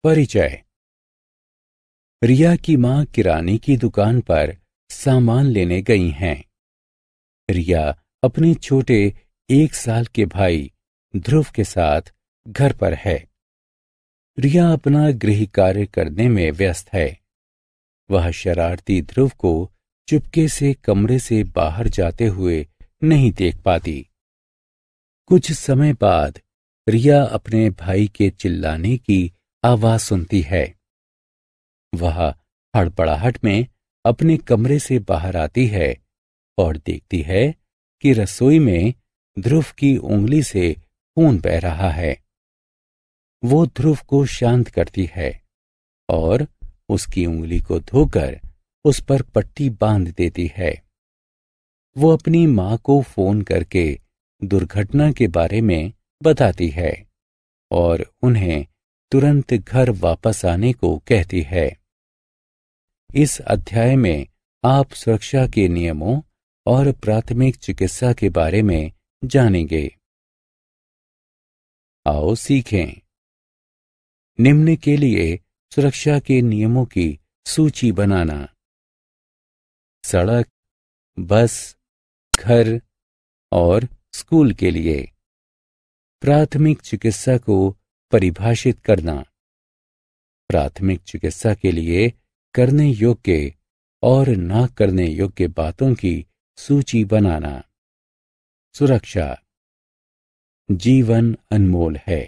परिचय। रिया की मां किराने की दुकान पर सामान लेने गई हैं। रिया अपने छोटे 1 साल के भाई ध्रुव के साथ घर पर है। रिया अपना गृह कार्य करने में व्यस्त है। वह शरारती ध्रुव को चुपके से कमरे से बाहर जाते हुए नहीं देख पाती। कुछ समय बाद रिया अपने भाई के चिल्लाने की आवाज सुनती है। वह हड़बड़ाहट में अपने कमरे से बाहर आती है और देखती है कि रसोई में ध्रुव की उंगली से खून बह रहा है। वो ध्रुव को शांत करती है और उसकी उंगली को धोकर उस पर पट्टी बांध देती है। वो अपनी मां को फोन करके दुर्घटना के बारे में बताती है और उन्हें तुरंत घर वापस आने को कहती है। इस अध्याय में आप सुरक्षा के नियमों और प्राथमिक चिकित्सा के बारे में जानेंगे। आओ सीखें। निम्न के लिए सुरक्षा के नियमों की सूची बनाना। सड़क, बस, घर और स्कूल के लिए प्राथमिक चिकित्सा को परिभाषित करना। प्राथमिक चिकित्सा के लिए करने योग्य और ना करने योग्य बातों की सूची बनाना। सुरक्षा। जीवन अनमोल है।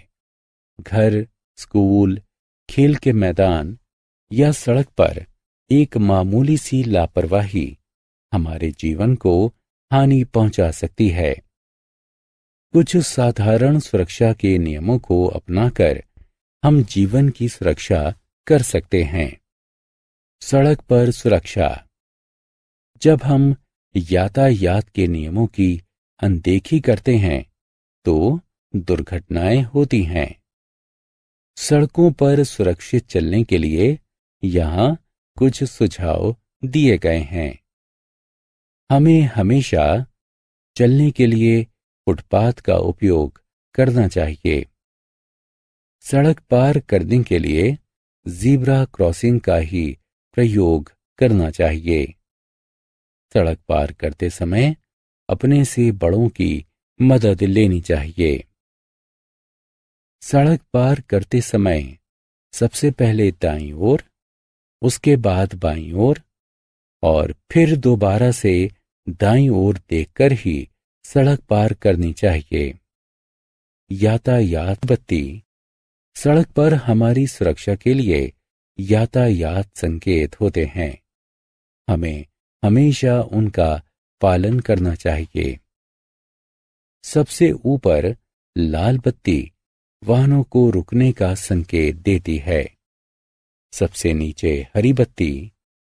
घर, स्कूल, खेल के मैदान या सड़क पर एक मामूली सी लापरवाही हमारे जीवन को हानि पहुंचा सकती है। कुछ साधारण सुरक्षा के नियमों को अपनाकर हम जीवन की सुरक्षा कर सकते हैं। सड़क पर सुरक्षा। जब हम यातायात के नियमों की अनदेखी करते हैं तो दुर्घटनाएं होती हैं। सड़कों पर सुरक्षित चलने के लिए यहाँ कुछ सुझाव दिए गए हैं। हमें हमेशा चलने के लिए फुटपाथ का उपयोग करना चाहिए। सड़क पार करने के लिए ज़ीब्रा क्रॉसिंग का ही प्रयोग करना चाहिए। सड़क पार करते समय अपने से बड़ों की मदद लेनी चाहिए। सड़क पार करते समय सबसे पहले दाईं ओर, उसके बाद बाईं ओर और फिर दोबारा से दाईं ओर देखकर ही सड़क पार करनी चाहिए। यातायात बत्ती। सड़क पर हमारी सुरक्षा के लिए यातायात संकेत होते हैं। हमें हमेशा उनका पालन करना चाहिए। सबसे ऊपर लाल बत्ती वाहनों को रुकने का संकेत देती है। सबसे नीचे हरी बत्ती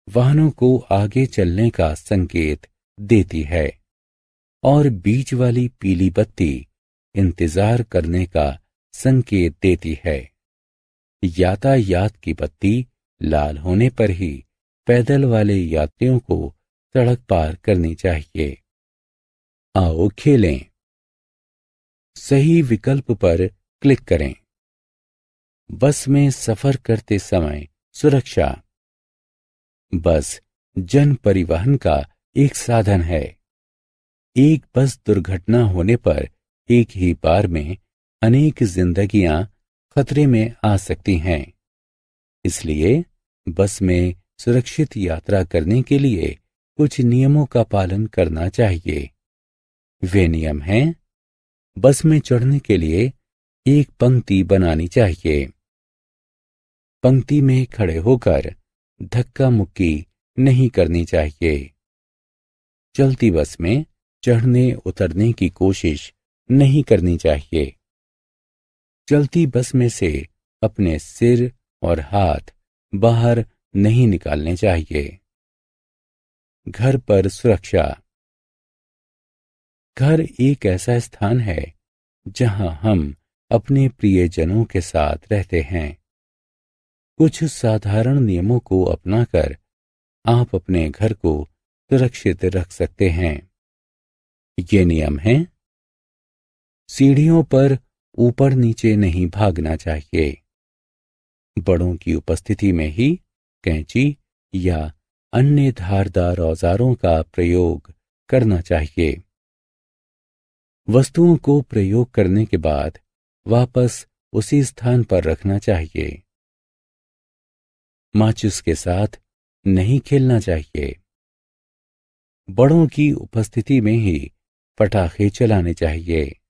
वाहनों को आगे चलने का संकेत देती है और बीच वाली पीली बत्ती इंतजार करने का संकेत देती है। यातायात की बत्ती लाल होने पर ही पैदल वाले यात्रियों को सड़क पार करनी चाहिए। आओ खेलें। सही विकल्प पर क्लिक करें। बस में सफर करते समय सुरक्षा। बस जन परिवहन का एक साधन है। एक बस दुर्घटना होने पर एक ही बार में अनेक जिंदगियां खतरे में आ सकती हैं। इसलिए बस में सुरक्षित यात्रा करने के लिए कुछ नियमों का पालन करना चाहिए। वे नियम हैं: बस में चढ़ने के लिए एक पंक्ति बनानी चाहिए। पंक्ति में खड़े होकर धक्का मुक्की नहीं करनी चाहिए। चलती बस में चढ़ने उतरने की कोशिश नहीं करनी चाहिए। चलती बस में से अपने सिर और हाथ बाहर नहीं निकालने चाहिए। घर पर सुरक्षा। घर एक ऐसा स्थान है जहां हम अपने प्रियजनों के साथ रहते हैं। कुछ साधारण नियमों को अपनाकर आप अपने घर को सुरक्षित रख सकते हैं। ये नियम हैं: सीढ़ियों पर ऊपर नीचे नहीं भागना चाहिए। बड़ों की उपस्थिति में ही कैंची या अन्य धारदार औजारों का प्रयोग करना चाहिए। वस्तुओं को प्रयोग करने के बाद वापस उसी स्थान पर रखना चाहिए। माचिस के साथ नहीं खेलना चाहिए। बड़ों की उपस्थिति में ही पटाखे चलाने चाहिए।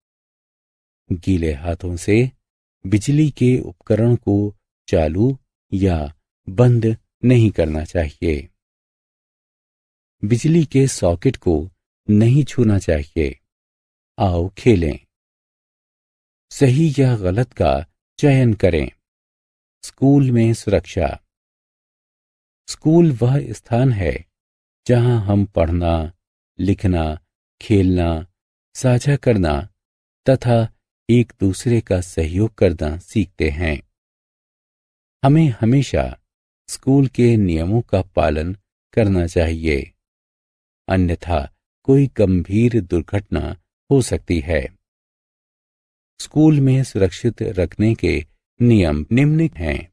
गीले हाथों से बिजली के उपकरण को चालू या बंद नहीं करना चाहिए। बिजली के सॉकेट को नहीं छूना चाहिए। आओ खेलें। सही या गलत का चयन करें। स्कूल में सुरक्षा। स्कूल वह स्थान है जहां हम पढ़ना, लिखना, खेलना, साझा करना तथा एक दूसरे का सहयोग करना सीखते हैं। हमें हमेशा स्कूल के नियमों का पालन करना चाहिए, अन्यथा कोई गंभीर दुर्घटना हो सकती है। स्कूल में सुरक्षित रखने के नियम निम्न हैं।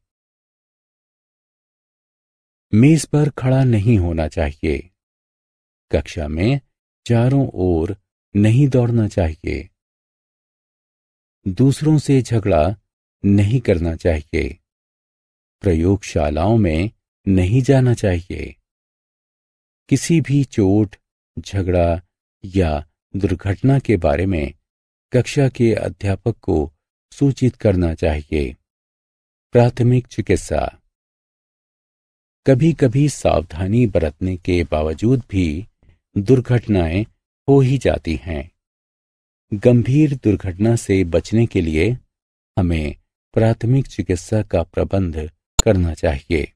मेज पर खड़ा नहीं होना चाहिए। कक्षा में चारों ओर नहीं दौड़ना चाहिए। दूसरों से झगड़ा नहीं करना चाहिए। प्रयोगशालाओं में नहीं जाना चाहिए। किसी भी चोट, झगड़ा या दुर्घटना के बारे में कक्षा के अध्यापक को सूचित करना चाहिए। प्राथमिक चिकित्सा। कभी कभी सावधानी बरतने के बावजूद भी दुर्घटनाएं हो ही जाती हैं। गंभीर दुर्घटना से बचने के लिए हमें प्राथमिक चिकित्सा का प्रबंध करना चाहिए।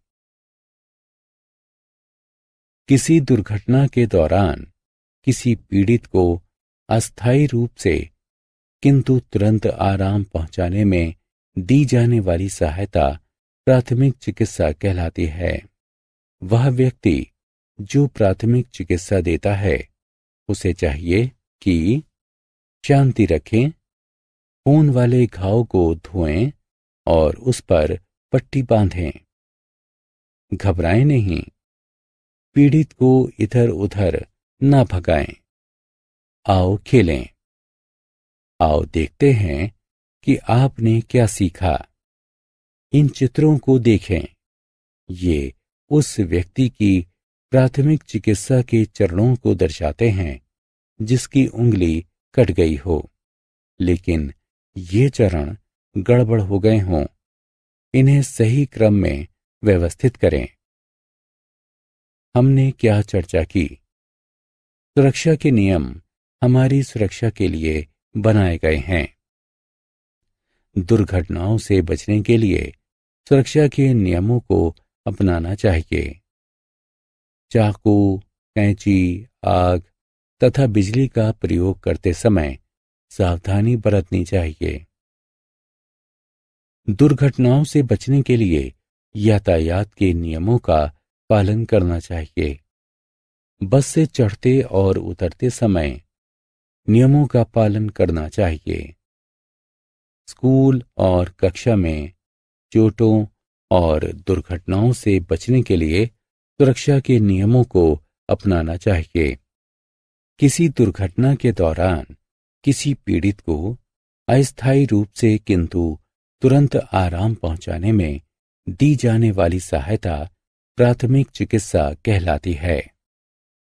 किसी दुर्घटना के दौरान किसी पीड़ित को अस्थायी रूप से किंतु तुरंत आराम पहुंचाने में दी जाने वाली सहायता प्राथमिक चिकित्सा कहलाती है। वह व्यक्ति जो प्राथमिक चिकित्सा देता है उसे चाहिए कि शांति रखें, खून वाले घाव को धोएं और उस पर पट्टी बांधें। घबराएं नहीं। पीड़ित को इधर उधर ना भगाएं। आओ खेलें। आओ देखते हैं कि आपने क्या सीखा। इन चित्रों को देखें। ये उस व्यक्ति की प्राथमिक चिकित्सा के चरणों को दर्शाते हैं जिसकी उंगली कट गई हो, लेकिन ये चरण गड़बड़ हो गए हों। इन्हें सही क्रम में व्यवस्थित करें। हमने क्या चर्चा की? सुरक्षा के नियम हमारी सुरक्षा के लिए बनाए गए हैं। दुर्घटनाओं से बचने के लिए सुरक्षा के नियमों को अपनाना चाहिए। चाकू, कैंची, आग तथा बिजली का प्रयोग करते समय सावधानी बरतनी चाहिए। दुर्घटनाओं से बचने के लिए यातायात के नियमों का पालन करना चाहिए। बस से चढ़ते और उतरते समय नियमों का पालन करना चाहिए। स्कूल और कक्षा में चोटों और दुर्घटनाओं से बचने के लिए सुरक्षा के नियमों को अपनाना चाहिए। किसी दुर्घटना के दौरान किसी पीड़ित को अस्थायी रूप से किंतु तुरंत आराम पहुंचाने में दी जाने वाली सहायता प्राथमिक चिकित्सा कहलाती है।